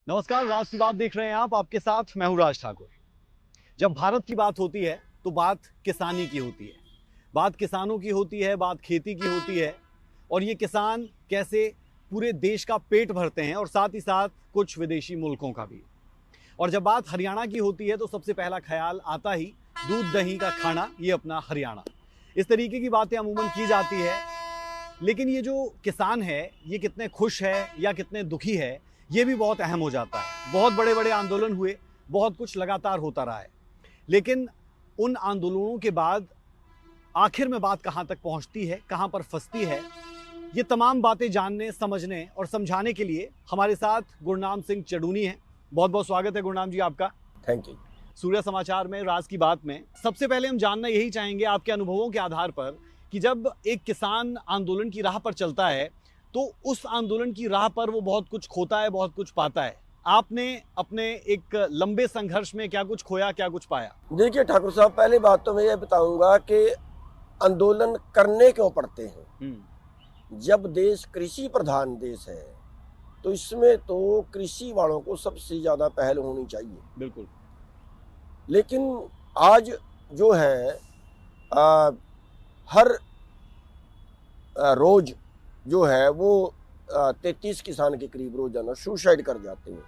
नमस्कार, राज की बात देख रहे हैं आप। आपके साथ मैं हूं राज ठाकुर। जब भारत की बात होती है तो बात किसानी की होती है, बात किसानों की होती है, बात खेती की होती है। और ये किसान कैसे पूरे देश का पेट भरते हैं और साथ ही साथ कुछ विदेशी मुल्कों का भी। और जब बात हरियाणा की होती है तो सबसे पहला ख्याल आता ही दूध दही का खाना, ये अपना हरियाणा। इस तरीके की बातें अमूमन की जाती है। लेकिन ये जो किसान है ये कितने खुश है या कितने दुखी है, ये भी बहुत अहम हो जाता है। बहुत बड़े बड़े आंदोलन हुए, बहुत कुछ लगातार होता रहा है, लेकिन उन आंदोलनों के बाद आखिर में बात कहाँ तक पहुँचती है, कहाँ पर फंसती है, ये तमाम बातें जानने, समझने और समझाने के लिए हमारे साथ गुरनाम सिंह चडूनी हैं। बहुत बहुत स्वागत है गुरनाम जी आपका। Thank you. सूर्य समाचार में राज की बात में सबसे पहले हम जानना यही चाहेंगे आपके अनुभवों के आधार पर कि जब एक किसान आंदोलन की राह पर चलता है तो उस आंदोलन की राह पर वो बहुत कुछ खोता है, बहुत कुछ पाता है। आपने अपने एक लंबे संघर्ष में क्या कुछ खोया, क्या कुछ पाया? देखिए ठाकुर साहब, पहली बात तो मैं ये बताऊंगा कि आंदोलन करने क्यों पड़ते हैं। जब देश कृषि प्रधान देश है तो इसमें तो कृषि वालों को सबसे ज्यादा पहल होनी चाहिए। बिल्कुल। लेकिन आज जो है हर रोज जो है वो 33 किसान के करीब रोजाना सुसाइड कर जाते हैं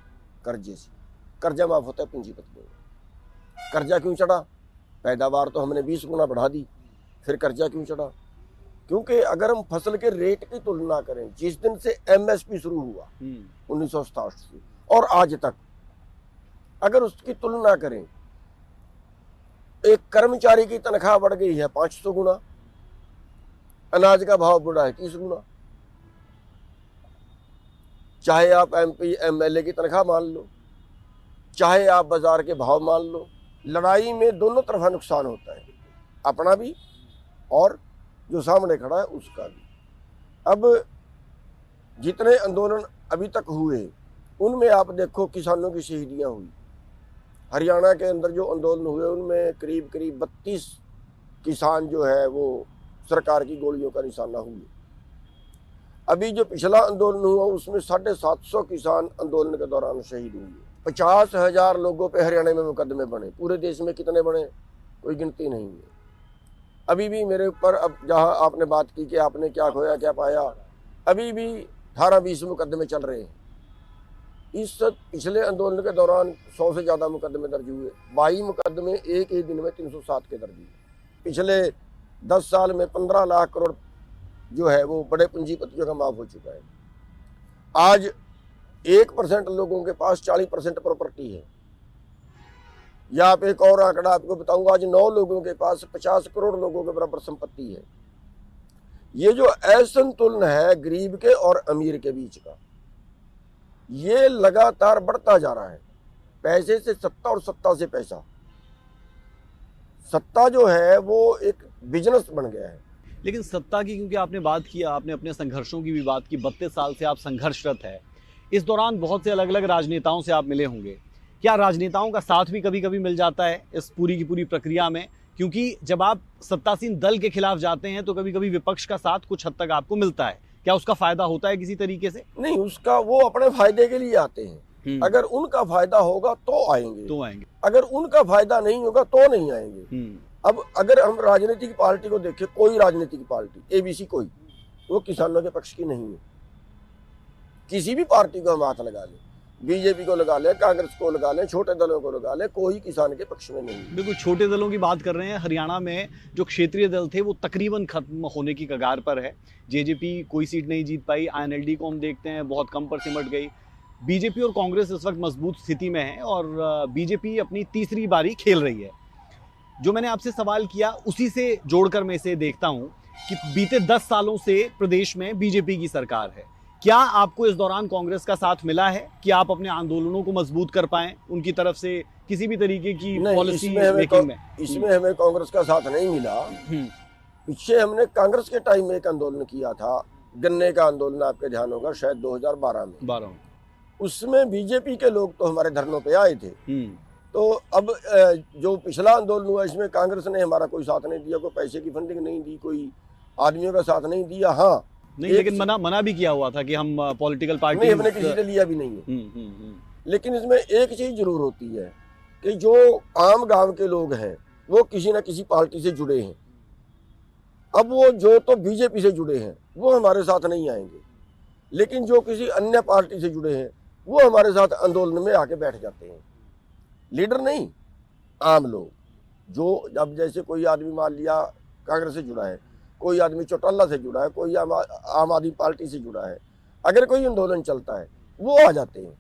कर्जे से। कर्जा माफ होता है पूंजीपतियों में। कर्जा क्यों चढ़ा? पैदावार तो हमने 20 गुना बढ़ा दी, फिर कर्जा क्यों चढ़ा? क्योंकि अगर हम फसल के रेट की तुलना करें, जिस दिन से एमएसपी शुरू हुआ 1967 से और आज तक, अगर उसकी तुलना करें, एक कर्मचारी की तनख्वाह बढ़ गई है 500 गुना, अनाज का भाव बढ़ा है 30 गुना। चाहे आप एमपी एमएलए की तनख्वाह मान लो, चाहे आप बाजार के भाव मान लो, लड़ाई में दोनों तरफा नुकसान होता है, अपना भी और जो सामने खड़ा है उसका भी। अब जितने आंदोलन अभी तक हुए उनमें आप देखो किसानों की शहीदियां हुई। हरियाणा के अंदर जो आंदोलन हुए उनमें करीब करीब 32 किसान जो है वो सरकार की गोलियों का निशाना हुए। अभी जो पिछला आंदोलन हुआ उसमें 750 किसान आंदोलन के दौरान शहीद हुए। 50,000 लोगों पे हरियाणा में मुकदमे बने। पूरे देश में कितने बने कोई गिनती नहीं है। अभी भी मेरे ऊपर, अब जहां आपने बात की कि आपने क्या खोया क्या पाया, अभी भी 18-20 मुकदमे चल रहे हैं। इस पिछले आंदोलन के दौरान 100 से ज्यादा मुकदमे दर्ज हुए। 22 मुकदमे एक ही दिन में 307 के दर्ज हुए। पिछले 10 साल में 15 लाख करोड़ जो है वो बड़े पूंजीपतियों का माफ हो चुका है। आज 1% लोगों के पास 40% प्रॉपर्टी है। या आप एक और आंकड़ा आपको बताऊंगा, आज 9 लोगों के पास 50 करोड़ लोगों के बराबर संपत्ति है। ये जो असंतुलन है गरीब के और अमीर के बीच का, ये लगातार बढ़ता जा रहा है। पैसे से सत्ता और सत्ता से पैसा। सत्ता जो है वो एक बिजनेस बन गया है। लेकिन सत्ता की क्योंकि आपने बात किया, आपने अपने संघर्षों की भी बात की। 32 साल से आप संघर्षरत है। इस दौरान बहुत से अलग अलग राजनेताओं से आप मिले होंगे। क्या राजनेताओं का साथ भी कभी कभी मिल जाता है इस पूरी की पूरी प्रक्रिया में? क्योंकि जब आप सत्तासीन दल के खिलाफ जाते हैं तो कभी कभी विपक्ष का साथ कुछ हद तक आपको मिलता है। क्या उसका फायदा होता है किसी तरीके से? नहीं, उसका वो अपने फायदे के लिए आते हैं। अगर उनका फायदा होगा तो आएंगे, अगर उनका फायदा नहीं होगा तो नहीं आएंगे। अब अगर हम राजनीतिक पार्टी को देखें, कोई राजनीतिक पार्टी एबीसी कोई, वो किसानों के पक्ष की नहीं है। किसी भी पार्टी को हम हाथ लगा लें, बीजेपी को लगा लें, कांग्रेस को लगा लें, छोटे दलों को लगा लें, कोई किसान के पक्ष में नहीं है। बिल्कुल। छोटे दलों की बात कर रहे हैं। हरियाणा में जो क्षेत्रीय दल थे वो तकरीबन खत्म होने की कगार पर है। जेजेपी कोई सीट नहीं जीत पाई। आईएनएलडी को हम देखते हैं बहुत कम पर सिमट गई। बीजेपी और कांग्रेस इस वक्त मजबूत स्थिति में है और बीजेपी अपनी तीसरी बारी खेल रही है। जो मैंने आपसे सवाल किया उसी से जोड़कर मैं इसे देखता हूं कि बीते 10 सालों से प्रदेश में बीजेपी की सरकार है। क्या आपको इस दौरान कांग्रेस का साथ मिला है कि आप अपने आंदोलनों को मजबूत कर पाएं उनकी तरफ से किसी भी तरीके की पॉलिसी मेकिंग में? इसमें हमें कांग्रेस का साथ नहीं मिला। पीछे हमने कांग्रेस के टाइम में एक आंदोलन किया था, गन्ने का आंदोलन, आपके ध्यान होगा शायद 2012 में। उसमें बीजेपी के लोग तो हमारे धरनों पे आए थे। तो अब जो पिछला आंदोलन हुआ इसमें कांग्रेस ने हमारा कोई साथ नहीं दिया, कोई पैसे की फंडिंग नहीं दी, कोई आदमियों का साथ नहीं दिया। हाँ नहीं, लेकिन मना भी किया हुआ था कि हम पॉलिटिकल पार्टी नहीं, हमने किसी से लिया भी नहीं है। लेकिन इसमें एक चीज जरूर होती है कि जो आम गांव के लोग हैं वो किसी ना किसी पार्टी से जुड़े हैं। अब वो जो तो बीजेपी से जुड़े हैं वो हमारे साथ नहीं आएंगे, लेकिन जो किसी अन्य पार्टी से जुड़े हैं वो हमारे साथ आंदोलन में आके बैठ जाते हैं। लीडर नहीं, आम लोग। जो अब जैसे कोई आदमी मान लिया कांग्रेस से जुड़ा है, कोई आदमी चौटाला से जुड़ा है, कोई आम आदमी पार्टी से जुड़ा है, अगर कोई आंदोलन चलता है वो आ जाते हैं।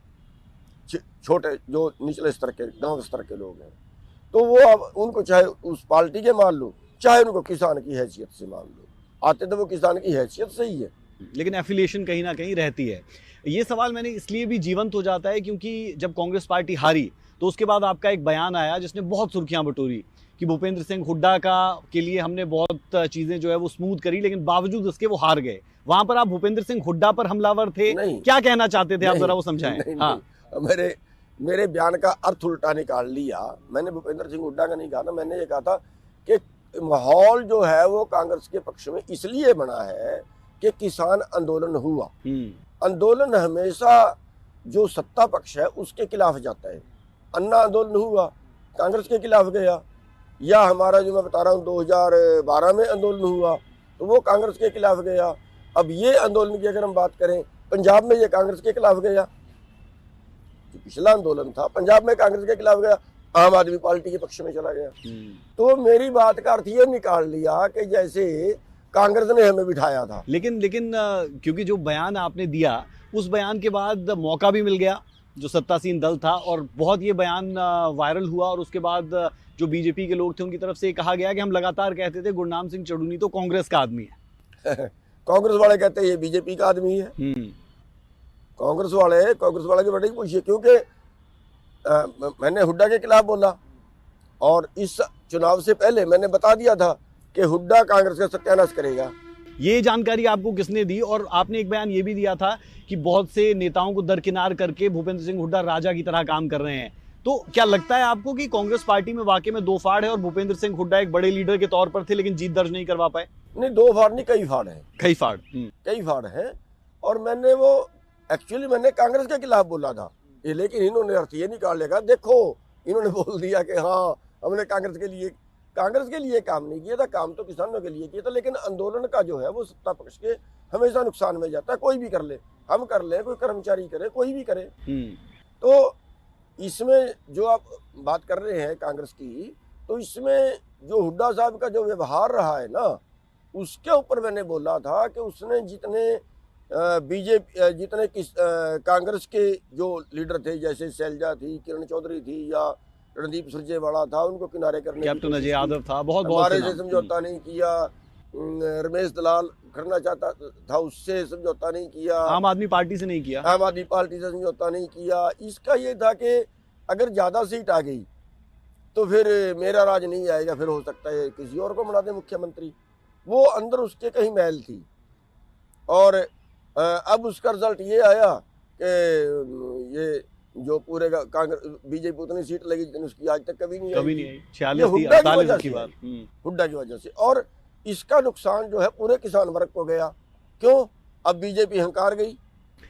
छोटे जो निचले स्तर के गांव स्तर के लोग हैं तो वो अब उनको चाहे उस पार्टी के मान लो चाहे उनको किसान की हैसियत से मान लो, आते तो वो किसान की हैसियत से ही है, लेकिन एफिलिएशन कहीं ना कहीं रहती है। ये सवाल मैंने इसलिए भी जीवंत हो जाता है क्योंकि जब कांग्रेस पार्टी हारी तो उसके बाद आपका एक बयान आया जिसने बहुत सुर्खियां बटोरी कि भूपेंद्र सिंह हुड्डा के लिए हमने बहुत चीजें जो है वो स्मूथ करी, लेकिन बावजूद उसके वो हार गए। वहां पर आप भूपेंद्र सिंह हुड्डा पर हमलावर थे, क्या कहना चाहते थे आप, जरा वो समझाएं। हाँ, मेरे बयान का अर्थ उल्टा निकाल लिया। मैंने भूपेंद्र सिंह हुड्डा का नहीं कहा था, मैंने ये कहा था कि माहौल जो है वो कांग्रेस के पक्ष में इसलिए बना है कि किसान आंदोलन हुआ। आंदोलन हमेशा जो सत्ता पक्ष है उसके खिलाफ जाता है। अन्ना आंदोलन हुआ कांग्रेस के खिलाफ गया, या हमारा जो मैं बता रहा हूँ 2012 में आंदोलन हुआ तो वो कांग्रेस के खिलाफ गया। अब ये आंदोलन की अगर हम बात करें पंजाब में ये कांग्रेस के खिलाफ गया, जो पिछला आंदोलन था पंजाब में कांग्रेस के खिलाफ गया, आम आदमी पार्टी के पक्ष में चला गया। तो मेरी बात का अर्थ ये निकाल लिया कि जैसे कांग्रेस ने हमें बिठाया था। लेकिन क्योंकि जो बयान आपने दिया उस बयान के बाद मौका भी मिल गया जो सत्तासीन दल था, और बहुत ये बयान वायरल हुआ, और उसके बाद जो बीजेपी के लोग थे उनकी तरफ से कहा गया कि हम लगातार कहते थे गुरनाम सिंह चढ़ूनी तो कांग्रेस का आदमी है। कांग्रेस वाले कहते हैं ये बीजेपी का आदमी है। कांग्रेस वाले के बड़े पूछिए, क्योंकि मैंने हुड्डा के खिलाफ बोला और इस चुनाव से पहले मैंने बता दिया था कि हुड्डा कांग्रेस का सत्यानाश करेगा। ये जानकारी आपको किसने दी? और आपने एक बयान ये भी दिया था कि बहुत से नेताओं को दरकिनार करके भूपेंद्र सिंह हुड्डा राजा की तरह काम कर रहे हैं। तो क्या लगता है आपको कि कांग्रेस पार्टी में वाकई में दो फाड़ है और भूपेंद्र सिंह हुड्डा एक बड़े लीडर के तौर पर थे लेकिन जीत दर्ज नहीं करवा पाए? नहीं, दो फाड़ नहीं, कई फाड़ है। कई फाड़ है। और मैंने वो एक्चुअली मैंने कांग्रेस के खिलाफ बोला था, लेकिन इन्होंने अर्थ ये निकाल लेगा, देखो इन्होंने बोल दिया कि हाँ हमने कांग्रेस के लिए काम नहीं किया था, काम तो किसानों के लिए किया था। लेकिन आंदोलन का जो है वो सत्ता पक्ष के हमेशा नुकसान में जाता है। कोई भी कर ले, हम कर ले, कोई कर्मचारी करे, कोई भी करे। तो इसमें जो आप बात कर रहे हैं कांग्रेस की, तो इसमें जो हुड्डा साहब का जो व्यवहार रहा है ना, उसके ऊपर मैंने बोला था कि उसने जितने कांग्रेस के जो लीडर थे, जैसे शैलजा थी, किरण चौधरी थी, या रणदीप सुरजेवाला था, उनको किनारे करने, कैप्टन अजय यादव था, बहुत हमारे से समझौता नहीं किया। रमेश दलाल करना चाहता था, उससे समझौता नहीं किया। आम आदमी पार्टी से नहीं किया, आम आदमी पार्टी से समझौता नहीं किया। इसका ये था कि अगर ज्यादा सीट आ गई तो फिर मेरा राज नहीं आएगा, फिर हो सकता है किसी और को बना दे मुख्यमंत्री। वो अंदर उसके कहीं मैल थी। और अब उसका रिजल्ट ये आया कि ये जो पूरे कांग्रेस बीजेपी उतनी सीट लगी जितनी उसकी आज तक कभी नहीं आई। 46 हुड्डा की वजह से। और इसका नुकसान जो है पूरे किसान वर्ग को गया। क्यों? अब बीजेपी हंकार गई।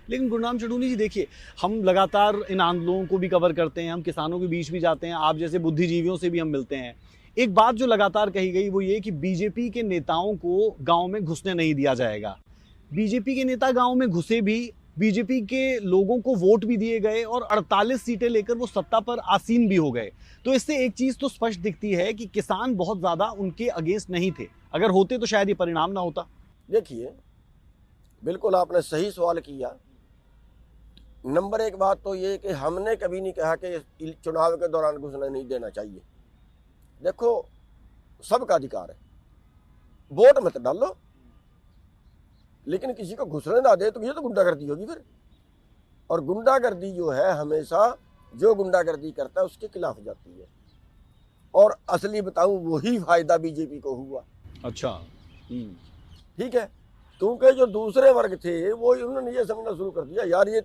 लेकिन गुरनाम चढ़ूनी जी देखिए, हम लगातार इन आंदोलनों को भी कवर करते हैं, हम किसानों के बीच भी जाते हैं, आप जैसे बुद्धिजीवियों से भी हम मिलते हैं। एक बात जो लगातार कही गई वो ये कि बीजेपी के नेताओं को गांव में घुसने नहीं दिया जाएगा। बीजेपी के नेता गांव में घुसे भी, बीजेपी के लोगों को वोट भी दिए गए और 48 सीटें लेकर वो सत्ता पर आसीन भी हो गए। तो इससे एक चीज तो स्पष्ट दिखती है कि किसान बहुत ज्यादा उनके अगेंस्ट नहीं थे। अगर होते तो शायद ये परिणाम ना होता। देखिए, बिल्कुल आपने सही सवाल किया। नंबर एक बात तो ये कि हमने कभी नहीं कहा कि चुनाव के दौरान घुसने नहीं देना चाहिए। देखो, सबका अधिकार है, वोट मत डालो, लेकिन किसी को घुसने ना दे तो ये तो गुंडागर्दी होगी फिर। और गुंडागर्दी जो है हमेशा जो गुंडागर्दी करता है उसके खिलाफ जाती है। और असली बताऊं वही फायदा बीजेपी को हुआ। अच्छा, ठीक है, क्योंकि जो दूसरे वर्ग थे वो उन्होंने ये समझना शुरू कर दिया, यार ये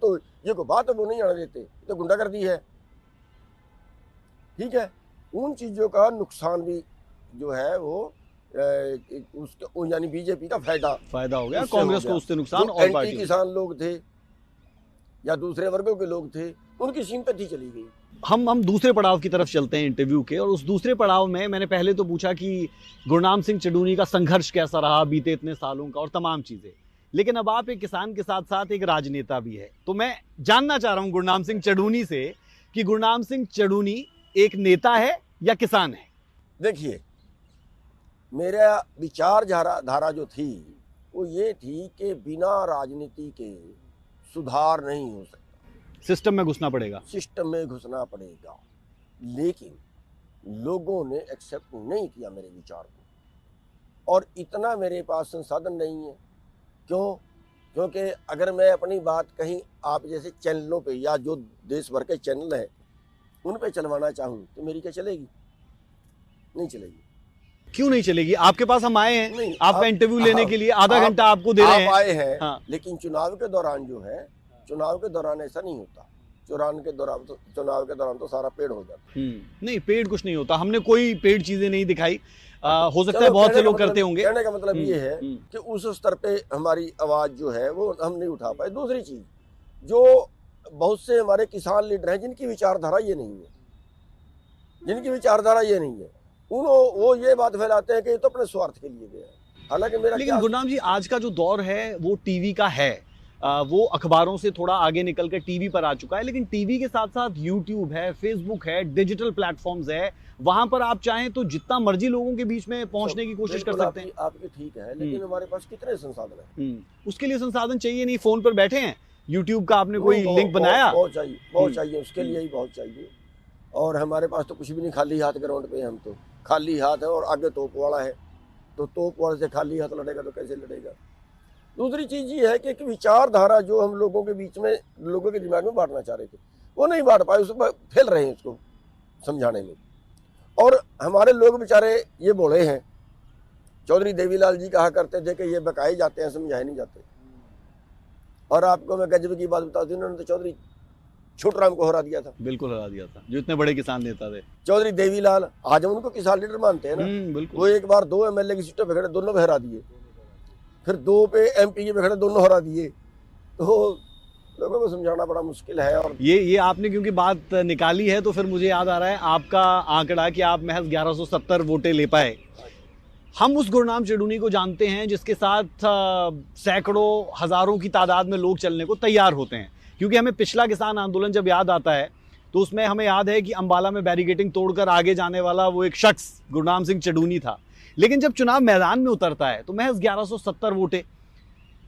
को बात है वो नहीं आने देते, तो गुंडागर्दी है। ठीक है, उन चीजों का नुकसान भी जो है वो उसके यानी बीजेपी का फायदा हो गया, कांग्रेस को उससे नुकसान। और एंटी किसान लोग थे या दूसरे वर्गों के लोग थे, उनकी सिंपैथी चली गई। हम दूसरे पड़ाव की तरफ चलते हैं इंटरव्यू के, और उस दूसरे पड़ाव में मैंने पहले तो पूछा कि गुरनाम सिंह चडूनी का संघर्ष कैसा रहा बीते इतने सालों का और तमाम चीजें, लेकिन अब आप एक किसान के साथ साथ एक राजनेता भी है, तो मैं जानना चाह रहा हूं गुरनाम सिंह चडूनी से कि गुरनाम सिंह चडूनी एक नेता है या किसान है? देखिए, मेरा धारा जो थी वो ये थी कि बिना राजनीति के सुधार नहीं हो सकता, सिस्टम में घुसना पड़ेगा। सिस्टम में घुसना पड़ेगा। लेकिन लोगों ने एक्सेप्ट नहीं किया मेरे विचार को, और इतना मेरे पास संसाधन नहीं है। क्यों? क्योंकि अगर मैं अपनी बात कहीं आप जैसे चैनलों पे या जो देश भर के चैनल हैं उन पे चलवाना चाहूँ तो मेरी क्या चलेगी? नहीं चलेगी। क्यों नहीं चलेगी? आपके पास हम आए हैं नहीं, आपका इंटरव्यू लेने के लिए, आधा घंटा आपको दे रहे हैं। आप आए हैं, हाँ। लेकिन चुनाव के दौरान जो है, चुनाव के दौरान ऐसा नहीं होता। चुनाव के दौरान तो सारा पेड़ हो जाता है। नहीं, पेड़ कुछ नहीं होता, हमने कोई पेड़ चीजें नहीं दिखाई। हो सकता है बहुत से लोग करते होंगे। कहने का मतलब ये है कि उस स्तर पे हमारी आवाज जो है वो हम नहीं उठा पाए। दूसरी चीज, जो बहुत से हमारे किसान लीडर हैं जिनकी विचारधारा ये नहीं है, वो ये बात फैलाते हैं कि ये तो अपने स्वार्थ के लिए गया है। हालांकि लेकिन गुरनाम जी, आज का जो दौर है वो टीवी का है, वो अखबारों से थोड़ा आगे निकल कर टीवी पर आ चुका है, लेकिन टीवी के साथ साथ यूट्यूब है, फेसबुक है, डिजिटल प्लेटफॉर्म्स है, वहां पर आप चाहें तो जितना मर्जी लोगों के बीच में पहुंचने की कोशिश कर सकते हैं। आपकी ठीक है, लेकिन हमारे पास कितने संसाधन हैं? उसके लिए संसाधन चाहिए नहीं, फोन पर बैठे हैं, यूट्यूब का आपने कोई लिंक बनाया? बहुत चाहिए, उसके लिए ही बहुत चाहिए। और हमारे पास तो कुछ भी नहीं, खाली हाथ ग्राउंड पे, हम तो खाली हाथ है और आगे तोप वाला है, तो तोप वाले से खाली हाथ लड़ेगा तो कैसे लड़ेगा? दूसरी चीज ये है कि एक विचारधारा जो हम लोगों के बीच में, लोगों के दिमाग में बांटना चाह रहे थे, वो नहीं बांट पाए, उसको फैल रहे हैं उसको समझाने में। और हमारे लोग बेचारे ये बोले हैं, चौधरी देवीलाल जी कहा करते थे कि ये बकाए जाते हैं, समझाए नहीं जाते। और आपको मैं गजब की बात बता दूं, उन्होंने तो चौधरी छोटराम को हरा दिया था। बिल्कुल हरा दिया था, जो इतने बड़े किसान नेता थे। चौधरी देवीलाल, आज हम उनको किसान लीडर मानते हैं ना। बिल्कुल। वो एक बार 2 MLA की सीटों पे खड़े, दोनों पे हरा दिए, फिर 2 पे MP पे खड़े, दोनों हरा दिए। तो लोगों को समझाना बड़ा मुश्किल है। और ये आपने क्योंकि बात निकाली है तो फिर मुझे याद आ रहा है आपका आंकड़ा कि आप महज 1170 वोटें ले पाए। हम उस गुरनाम चडूनी को जानते हैं जिसके साथ सैकड़ों हजारों की तादाद में लोग चलने को तैयार होते हैं, क्योंकि हमें पिछला किसान आंदोलन जब याद आता है तो उसमें हमें याद है कि अंबाला में बैरिकेडिंग तोड़कर आगे जाने वाला वो एक शख्स गुरनाम सिंह चडूनी था। लेकिन जब चुनाव मैदान में उतरता है तो महज 1170 वोटें,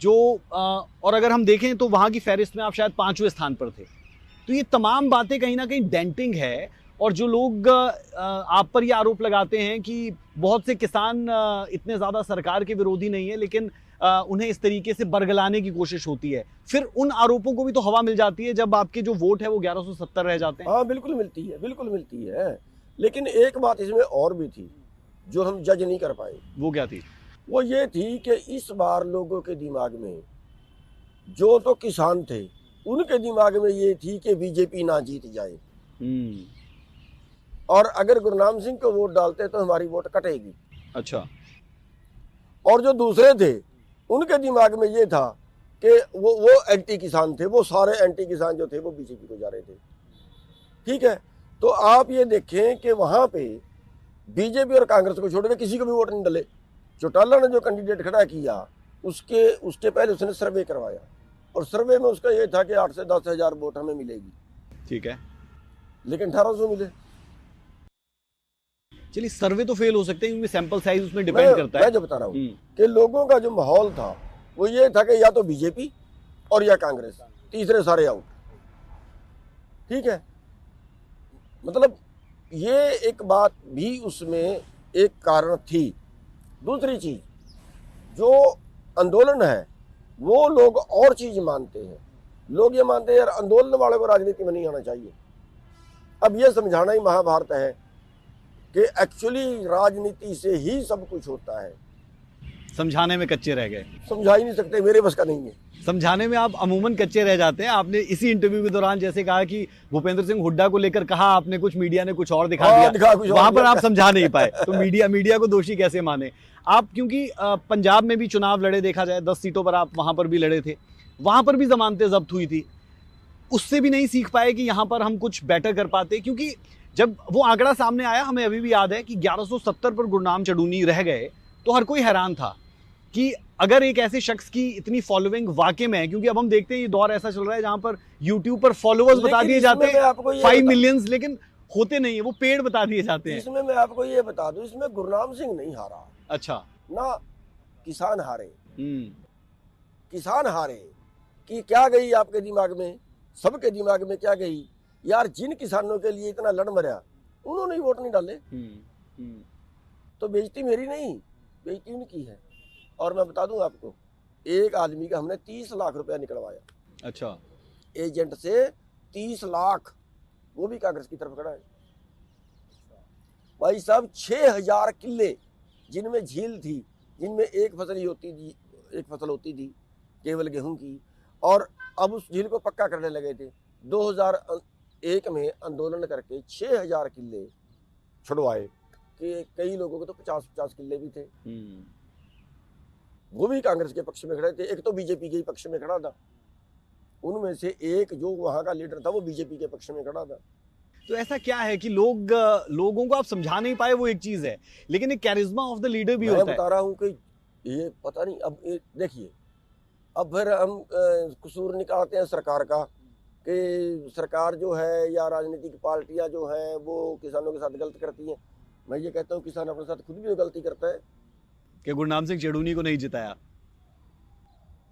जो और अगर हम देखें तो वहां की फहरिस्त में आप शायद 5वें स्थान पर थे। तो ये तमाम बातें कहीं ना कहीं डेंटिंग है। और जो लोग आप पर ये आरोप लगाते हैं कि बहुत से किसान इतने ज़्यादा सरकार के विरोधी नहीं है, लेकिन उन्हें इस तरीके से बरगलाने की कोशिश होती है, फिर उन आरोपों को भी तो हवा मिल जाती है जब आपके जो वोट है वो 1170 रह जाते हैं। हाँ, बिल्कुल मिलती है, बिल्कुल मिलती है। लेकिन एक बात इसमें और भी थी जो हम जज नहीं कर पाए। वो क्या थी? वो ये थी कि इस बार लोगों के दिमाग में, जो तो किसान थे उनके दिमाग में ये थी कि बीजेपी ना जीत जाए, और अगर गुरनाम सिंह को वोट डालते तो हमारी वोट कटेगी। अच्छा। और जो दूसरे थे उनके दिमाग में ये था कि वो एंटी किसान थे, वो सारे एंटी किसान जो थे वो बीजेपी को जा रहे थे। ठीक है, तो आप ये देखें कि वहां पे बीजेपी और कांग्रेस को छोड़ के किसी को भी वोट नहीं डले। चौटाला ने जो कैंडिडेट खड़ा किया उसके पहले उसने सर्वे करवाया, और सर्वे में उसका ये था कि 8 से 10 हजार वोट हमें मिलेगी। ठीक है, लेकिन 1800 मिले। चलिए, सर्वे तो फेल हो सकते हैं क्योंकि सैंपल साइज उसमें डिपेंड करता है। मैं जो बता रहा हूँ कि लोगों का जो माहौल था वो ये था कि या तो बीजेपी और या कांग्रेस, तीसरे सारे आउट। ठीक है, मतलब ये एक बात भी उसमें एक कारण थी। दूसरी चीज, जो आंदोलन है वो लोग और चीज मानते हैं। लोग ये मानते हैं यार आंदोलन वाले को राजनीति में नहीं आना चाहिए। अब ये समझाना ही महाभारत है कि एक्चुअली राजनीति से ही सब कुछ होता है। समझाने में कच्चे रह गए। समझा ही नहीं सकते, मेरे बस का नहीं है। समझाने में आप अमूमन कच्चे रह जाते हैं। आपने इसी इंटरव्यू के दौरान जैसे कहा कि भूपेंद्र सिंह हुड्डा को लेकर कहा आपने, कुछ मीडिया ने कुछ और दिखा दिया, वहां पर आप समझा नहीं पाए, तो मीडिया को दोषी कैसे माने आप? क्योंकि पंजाब में भी चुनाव लड़े, देखा जाए 10 सीटों पर आप वहां पर भी लड़े थे, वहां पर भी जमानतें जब्त हुई थी, उससे भी नहीं सीख पाए कि यहाँ पर हम कुछ बेटर कर पाते? क्योंकि जब वो आंकड़ा सामने आया, हमें अभी भी याद है कि 1170 पर गुरनाम चढ़ूनी रह गए, तो हर कोई हैरान था कि अगर एक ऐसे शख्स की इतनी फॉलोइंग वाकई में है, क्योंकि अब हम देखते हैं ये दौर ऐसा चल रहा है जहां पर यूट्यूब पर फॉलोअर्स बता दिए जाते हैं 5 मिलियंस, लेकिन होते नहीं है, वो पेड़ बता दिए जाते हैं। इसमें मैं आपको ये बता दूं, इसमें गुरनाम सिंह नहीं हारा। अच्छा। ना किसान हारे। किसान हारे कि क्या गई आपके दिमाग में, सबके दिमाग में क्या गई यार, जिन किसानों के लिए इतना लड़ मरा उन्होंने ही वोट नहीं डाले। तो बेइज्जती मेरी नहीं, बेइज्जती उनकी है। और मैं बता दूं आपको, एक आदमी का हमने 30 लाख रुपया निकलवाया। अच्छा। एजेंट से 30 लाख, वो भी कांग्रेस की तरफ खड़ा है भाई साहब। 6000 किले जिनमें झील थी, जिनमें एक फसल होती थी केवल गेहूं की, और अब उस झील को पक्का करने लगे थे। 2001 में आंदोलन करके 6000 किले छुड़वाए कि कई लोगों को तो 50-50 किले भी थे। वो भी कांग्रेस के पक्ष में खड़े थे। एक तो बीजेपी के पक्ष में खड़ा था, उनमें से एक जो वहां का लीडर था वो बीजेपी के पक्ष में खड़ा था। तो ऐसा क्या है कि लोगों को आप समझा नहीं पाए, वो एक चीज है, लेकिन एक कैरिज्मा ऑफ द लीडर भी होता है। मैं बता रहा हूं कि ये पता नहीं, अब देखिए, अब फिर हम कसूर निकालते हैं सरकार का कि सरकार जो है या राजनीतिक पार्टियां जो हैं वो किसानों के साथ गलत करती हैं। मैं ये कहता हूँ किसान अपने साथ खुद भी गलती करता है कि गुरनाम सिंह चढ़ूनी को नहीं जिताया।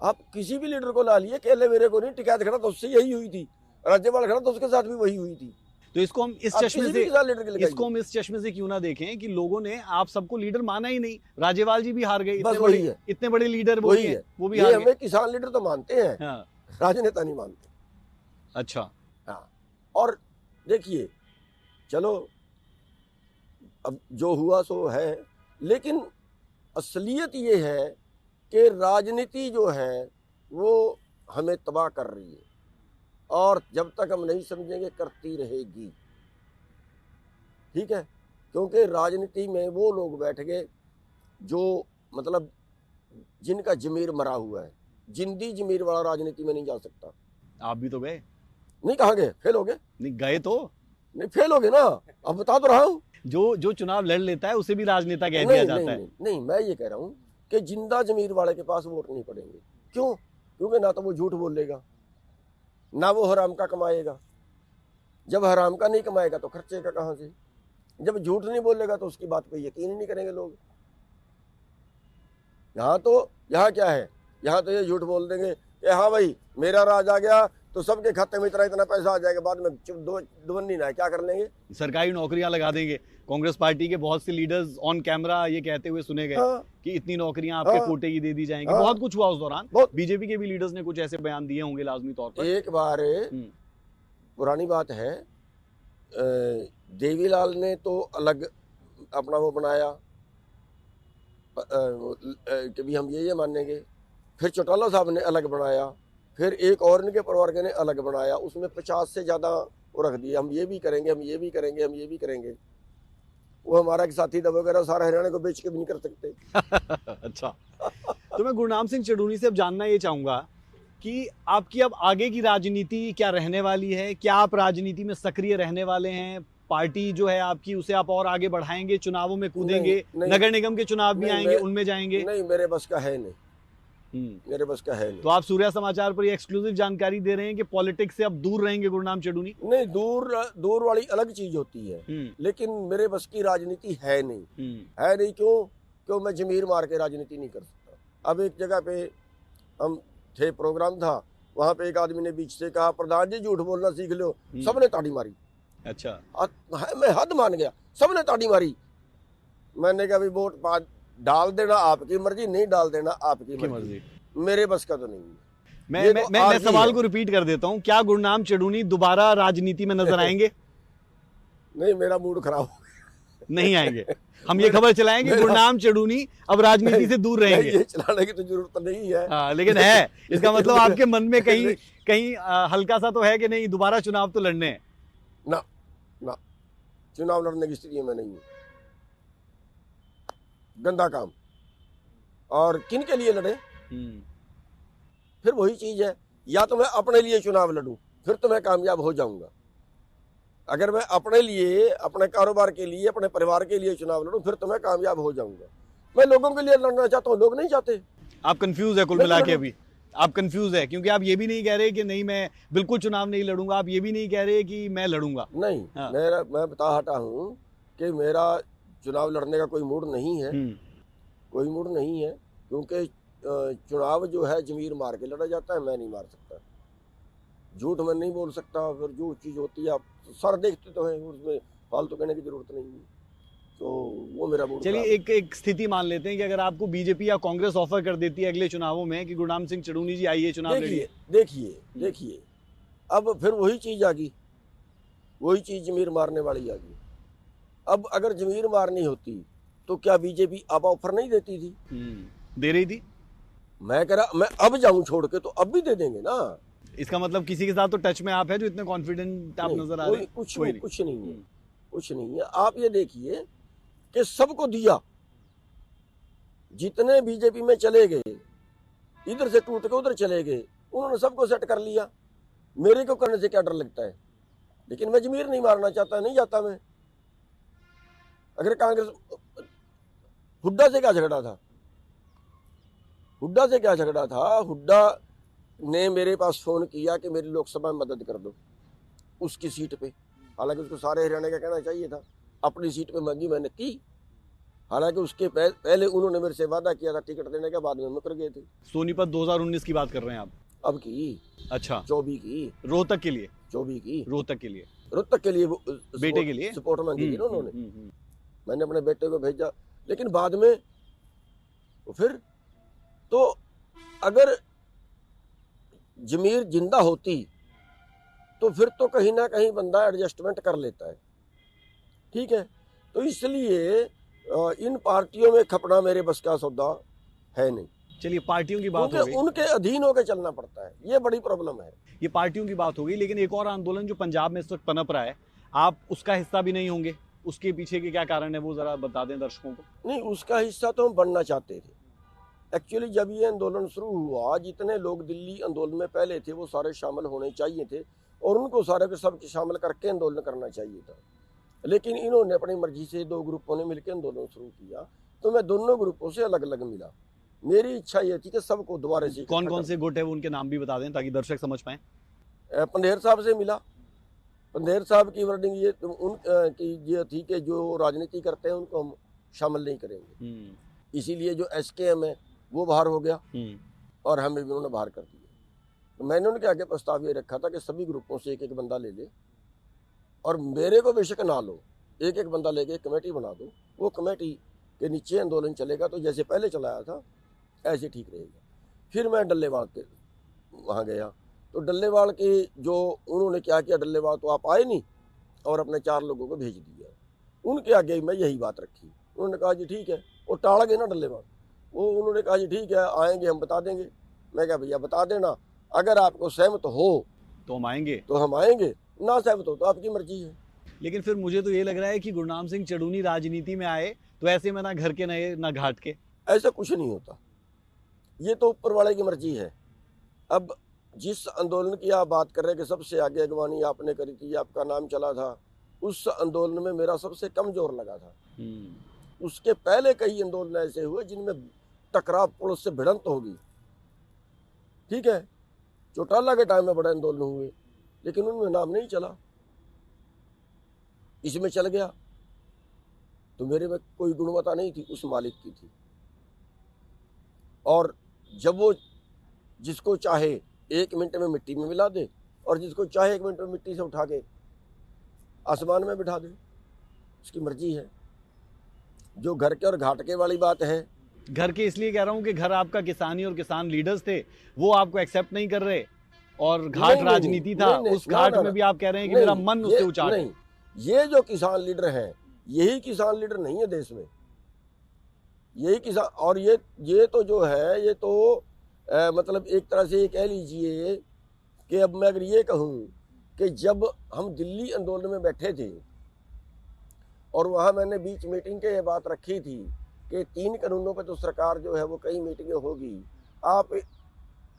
आप किसी भी लीडर को ला लिए, केले मेरे को नहीं, टिकैत खड़ा तो उससे यही हुई थी, राज्यपाल खड़ा तो उसके साथ भी वही हुई थी। तो इसको हम इस चश्मे से क्यों ना देखें कि लोगों ने आप सबको लीडर माना ही नहीं। राज्यपाल जी भी हार गए, इतने बड़े लीडर वो भी हार गए। हमें किसान लीडर तो मानते हैं, हाँ। राजनेता नहीं मानते। अच्छा। हाँ। और देखिए, चलो अब जो हुआ सो है, लेकिन असलियत ये है कि राजनीति जो है वो हमें तबाह कर रही है, और जब तक हम नहीं समझेंगे करती रहेगी। ठीक है, क्योंकि राजनीति में वो लोग बैठ गए जो मतलब जिनका जमीर मरा हुआ है। जिंदी जमीर वाला राजनीति में नहीं जा सकता। आप भी तो गए। नहीं, कहाँ गए? फेल हो गए। नहीं गए तो नहीं, फेल हो गए ना। अब बता तो रहा हूँ, जो चुनाव लड़ लेता है उसे भी राजनेता कह दिया जाता है। नहीं, मैं ये कह रहा हूँ कि जिंदा जमीर वाले के पास वोट नहीं पड़ेंगे। क्यों? क्योंकि ना तो वो झूठ बोलेगा, ना वो हराम का कमाएगा। जब हराम का नहीं कमाएगा तो खर्चेगा कहाँ से? जब झूठ नहीं बोलेगा तो उसकी बात पे यकीन ही नहीं करेंगे लोग। यहाँ क्या है, यहाँ तो ये झूठ बोल देंगे कि हाँ भाई मेरा राज आ गया तो सबके खाते में इतना पैसा आ जाएगा, बाद में दुबन्नी ना है, क्या कर लेंगे? सरकारी नौकरियां लगा देंगे। कांग्रेस पार्टी के बहुत से लीडर्स ऑन कैमरा ये कहते हुए सुने गए, हाँ, कि इतनी नौकरियां आपके कोटे की दे दी जाएंगी। हाँ, बहुत कुछ हुआ उस दौरान। बीजेपी के भी लीडर्स ने कुछ ऐसे बयान दिए होंगे लाजमी तौर पर। एक बार पुरानी बात है, देवीलाल ने तो अलग अपना वो बनाया कि भी हम ये मानेंगे, फिर चौटाला साहब ने अलग बनाया, फिर एक और इनके परिवार के ने अलग बनाया, उसमें 50 से ज़्यादा वो रख दिए, हम ये भी करेंगे, हम ये भी करेंगे, हम ये भी करेंगे। वो हमारा एक साथी था वगैरह, सारा हरियाणा को बेच के भी नहीं कर सकते। अच्छा। तो मैं गुरनाम सिंह चढ़ूनी से अब जानना ये चाहूँगा कि आपकी अब आगे की राजनीति क्या रहने वाली है? क्या आप राजनीति में सक्रिय रहने वाले हैं? पार्टी जो है आपकी उसे आप और आगे बढ़ाएंगे, चुनावों में कूदेंगे? नगर निगम के चुनाव भी आएंगे, उनमें जाएंगे? नहीं, मेरे बस का है नहीं, मेरे बस का है नहीं। तो आप सूर्या समाचार पर ये एक्सक्लूसिव जानकारी दे रहे हैं कि पॉलिटिक्स से अब दूर रहेंगे गुरनाम चढ़ूनी? नहीं, दूर वाली अलग चीज होती है, लेकिन मेरे बस की राजनीति है नहीं। क्यों मैं जमीर मार के राजनीति नहीं कर सकता। अब एक जगह पे हम थे, प्रोग्राम था, वहां पे एक आदमी ने बीच से कहा प्रधान जी झूठ बोलना सीख लो, सबने ताड़ी मारी। अच्छा। मैं हद मान गया, सबने ताड़ी मारी। मैंने कहा वोट डाल देना आपकी मर्जी, नहीं डाल देना आपकी मर्जी, मेरे बस का तो नहीं है। मैं सवाल को रिपीट कर देता हूँ, क्या गुरनाम चढ़ूनी दोबारा राजनीति में नजर आएंगे? नहीं, मेरा मूड खराब हो गया। नहीं आएंगे। हम ये खबर चलाएंगे गुरनाम चढ़ूनी अब राजनीति से दूर रहेंगे। ये चलाने की तो जरूरत नहीं है। हाँ, लेकिन है, इसका मतलब आपके मन में कहीं हल्का सा तो है कि नहीं दोबारा चुनाव तो लड़ने हैं? ना, चुनाव लड़ने की स्थिति में नहीं है। गंदा काम। और किन के लिए लड़े? फिर वही चीज है, या तो मैं अपने लिए चुनाव लड़ूं फिर तो मैं कामयाब हो जाऊंगा। अगर मैं अपने लिए, अपने कारोबार के लिए, अपने परिवार के लिए चुनाव लड़ूं, फिर तो मैं कामयाब हो जाऊंगा। मैं लोगों के लिए लड़ना चाहता हूं, लोग नहीं चाहते। आप कंफ्यूज है कुल मैं मिला के, लड़ूं। अभी आप कंफ्यूज है, क्योंकि आप ये भी नहीं कह रहे कि नहीं मैं बिल्कुल चुनाव नहीं लड़ूंगा, आप ये भी नहीं कह रहे कि मैं लड़ूंगा। नहीं, हाँ। मैं बता हटा हूं कि मेरा चुनाव लड़ने का कोई मूड नहीं है, कोई मूड नहीं है, क्योंकि चुनाव जो है जमीर मार के लड़ा जाता है, मैं नहीं मार सकता। झूठ मैं नहीं बोल सकता। फिर जो चीज़ होती है आप सर देखते तो हैं, उसमें फालतू कहने की जरूरत नहीं है। तो वो मेरा मूड चलिए खराब है। एक स्थिति मान लेते हैं कि अगर आपको बीजेपी या कांग्रेस ऑफर कर देती है अगले चुनावों में कि गुरनाम सिंह चढ़ूनी जी आइए चुनाव लड़िए। देखिए अब फिर वही चीज़ आ गई, वही चीज़ जमीर मारने वाली आ गई। अब अगर जमीर मारनी होती तो क्या बीजेपी अब ऑफर नहीं देती थी? दे रही थी। मैं कह रहा मैं अब जाऊं छोड़ के, तो अब भी दे देंगे ना। इसका मतलब किसी के साथ तो टच में आप है जो इतने कॉन्फिडेंट आप नजर आ रहे हैं। कुछ नहीं है, कुछ नहीं है। आप ये देखिए कि सबको दिया, जितने बीजेपी में चले गए, इधर से टूट के उधर चले गए, उन्होंने सबको सेट कर लिया। मेरे को करने से क्या डर लगता है? लेकिन मैं जमीर नहीं मारना चाहता, नहीं जाता मैं। अगर कांग्रेस, हुड्डा से क्या झगड़ा था? हुड्डा से क्या झगड़ा था? हुड्डा ने मेरे पास फोन किया कि मेरी लोकसभा में मदद कर दो उसकी सीट पे, हालांकि उसको सारे हरियाणा का कहना चाहिए था। अपनी सीट पे मांगी मैंने की, हालांकि उसके पहले उन्होंने मेरे से वादा किया था टिकट देने का, बाद में मुकर गए थे। सोनीपत 2019 की बात कर रहे हैं आप? अब की, अच्छा, 24 की, रोहतक के लिए, 24 की, रोहतक के लिए, रोहतक के लिए बेटे के लिए सपोर्ट मांगी थी ना उन्होंने। मैंने अपने बेटे को भेजा, लेकिन बाद में फिर तो अगर जमीर जिंदा होती तो फिर तो कहीं ना कहीं बंदा एडजस्टमेंट कर लेता है, ठीक है। तो इसलिए इन पार्टियों में खपना मेरे बस का सौदा है नहीं। चलिए पार्टियों की बात हो गई, उनके अधीन होकर चलना पड़ता है, ये बड़ी प्रॉब्लम है। ये पार्टियों की बात हो गई, लेकिन एक और आंदोलन जो पंजाब में इस वक्त पनप रहा है, आप उसका हिस्सा भी नहीं होंगे, उसके पीछे के क्या कारण है वो जरा बता दें दर्शकों को। नहीं, उसका हिस्सा तो हम बनना चाहते थे। एक्चुअली जब ये आंदोलन शुरू हुआ, जितने लोग दिल्ली आंदोलन में पहले थे वो सारे शामिल होने चाहिए थे और उनको सारे को सब शामिल करके आंदोलन करना चाहिए था। लेकिन इन्होंने अपनी मर्जी से, दो ग्रुपों ने मिलकर आंदोलन शुरू किया, तो मैं दोनों ग्रुपों से अलग अलग मिला। मेरी इच्छा ये थी कि सबको दोबारा से, कौन कौन से गुट है वो उनके नाम भी बता दें ताकि दर्शक समझ पाए। पंधेर साहब से मिला। पंधेर साहब की वर्डिंग ये की ये थी कि जो राजनीति करते हैं उनको हम शामिल नहीं करेंगे, इसीलिए जो SKM है वो बाहर हो गया और हमें भी उन्होंने बाहर कर दिया। तो मैंने उनके आगे प्रस्ताव ये रखा था कि सभी ग्रुपों से एक एक बंदा ले ले और मेरे को बेशक ना लो, एक एक बंदा लेके एक कमेटी बना दो। वो कमेटी के नीचे आंदोलन चलेगा तो जैसे पहले चलाया था ऐसे ठीक रहेगा। फिर मैं डल्लेवाल के वहाँ गया, तो डल्लेवाल के जो उन्होंने क्या किया, डल्लेवाल तो आप आए नहीं और अपने 4 लोगों को भेज दिया। उनके आगे मैं यही बात रखी, उन्होंने कहा जी ठीक है, वो टाल गए ना डल्लेवाल। वो उन्होंने कहा जी ठीक है आएंगे, हम बता देंगे। मैं कहा भैया बता देना, अगर आपको सहमत हो तो हम आएंगे, ना सहमत हो तो आपकी मर्जी है। लेकिन फिर मुझे तो ये लग रहा है कि गुरनाम सिंह चढ़ूनी राजनीति में आए तो ऐसे में ना घर के नए ना घाट के। ऐसा कुछ नहीं होता, ये तो ऊपर वाले की मर्जी है। अब जिस आंदोलन की आप बात कर रहे हैं कि सबसे आगे अगवानी आपने करी थी, आपका नाम चला था, उस आंदोलन में मेरा सबसे कम जोर लगा था। उसके पहले कई आंदोलन ऐसे हुए जिनमें टकराव, पुलिस से भिड़ंत होगी, ठीक है। चौटाला के टाइम में बड़े आंदोलन हुए लेकिन उनमें नाम नहीं चला, इसमें चल गया। तो मेरे में कोई गुणवत्ता नहीं थी, उस मालिक की थी। और जब वो जिसको चाहे 1 मिनट में मिट्टी में मिला दे और जिसको चाहे 1 मिनट में मिट्टी से उठा के आसमान में बिठा दे, उसकी मर्जी है। जो घर के और घाट के वाली बात है, घर के इसलिए कह रहा हूं कि घर आपका किसानी और किसान लीडर्स थे, वो आपको एक्सेप्ट नहीं कर रहे, और घाट राजनीति था, उस घाट में भी आप कह रहे हैं कि मेरा मन उससे उचाट है। ये जो किसान लीडर हैं, यही किसान लीडर नहीं है देश में, यही किसान। और ये तो जो है, ये तो मतलब एक तरह से ये कह लीजिए कि अब मैं अगर ये कहूँ कि जब हम दिल्ली आंदोलन में बैठे थे और वहाँ मैंने बीच मीटिंग के ये बात रखी थी कि 3 कानूनों पे तो सरकार जो है वो कई मीटिंगें होगी, आप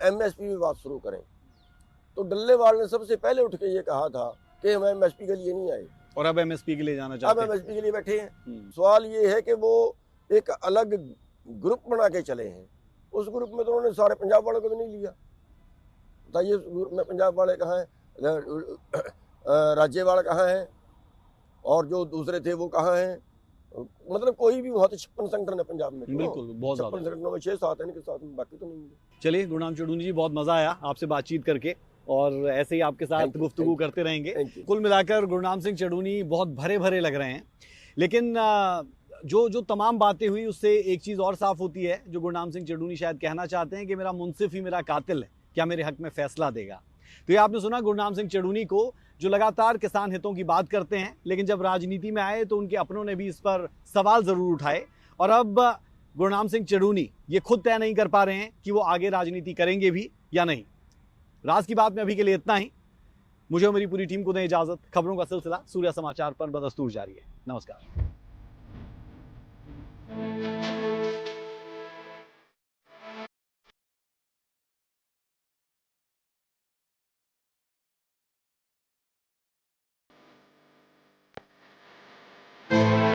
MSP में बात शुरू करें। तो डल्लेवाल ने सबसे पहले उठ के ये कहा था कि हम एमएसपी के लिए नहीं आए, और अब एमएसपी के लिए जाना अब चाहते हैं। एमएसपी के लिए बैठे हैं। सवाल ये है कि वो एक अलग ग्रुप बना के चले हैं, उस ग्रुप में तो उन्होंने सारे पंजाब वालों को भी नहीं लिया। बताइए उस ग्रुप में पंजाब वाले कहाँ हैं, राज्यवाल कहाँ हैं, और जो दूसरे थे वो कहाँ हैं? मतलब कोई भी वहाँ तो 56 संगठन है पंजाब में, बिल्कुल, बहुत 56 ज्यादा। संगठनों में 6-7 हैं, इनके साथ में बाकी तो नहीं है। चलिए गुरनाम चढ़ूनी जी, बहुत मजा आया आपसे बातचीत करके, और ऐसे ही आपके साथ Thank you, गुफ्तगू thank you. करते रहेंगे। Thank you. कुल मिलाकर गुरनाम सिंह चढ़ूनी बहुत भरे भरे लग रहे हैं, लेकिन जो तमाम बातें हुई उससे एक चीज़ और साफ होती है, जो गुरनाम सिंह चढ़ूनी शायद कहना चाहते हैं कि मेरा मुंसिफ ही मेरा कातिल है, क्या मेरे हक में फैसला देगा। तो ये आपने सुना गुरनाम सिंह चढ़ूनी को, जो लगातार किसान हितों की बात करते हैं, लेकिन जब राजनीति में आए तो उनके अपनों ने भी इस पर सवाल ज़रूर उठाए। और अब गुरनाम सिंह चढ़ूनी ये खुद तय नहीं कर पा रहे हैं कि वो आगे राजनीति करेंगे भी या नहीं। राज की बात में अभी के लिए इतना ही। मुझे और मेरी पूरी टीम को दें इजाज़त। खबरों का सिलसिला सूर्या समाचार पर बदस्तूर जारी है। नमस्कार।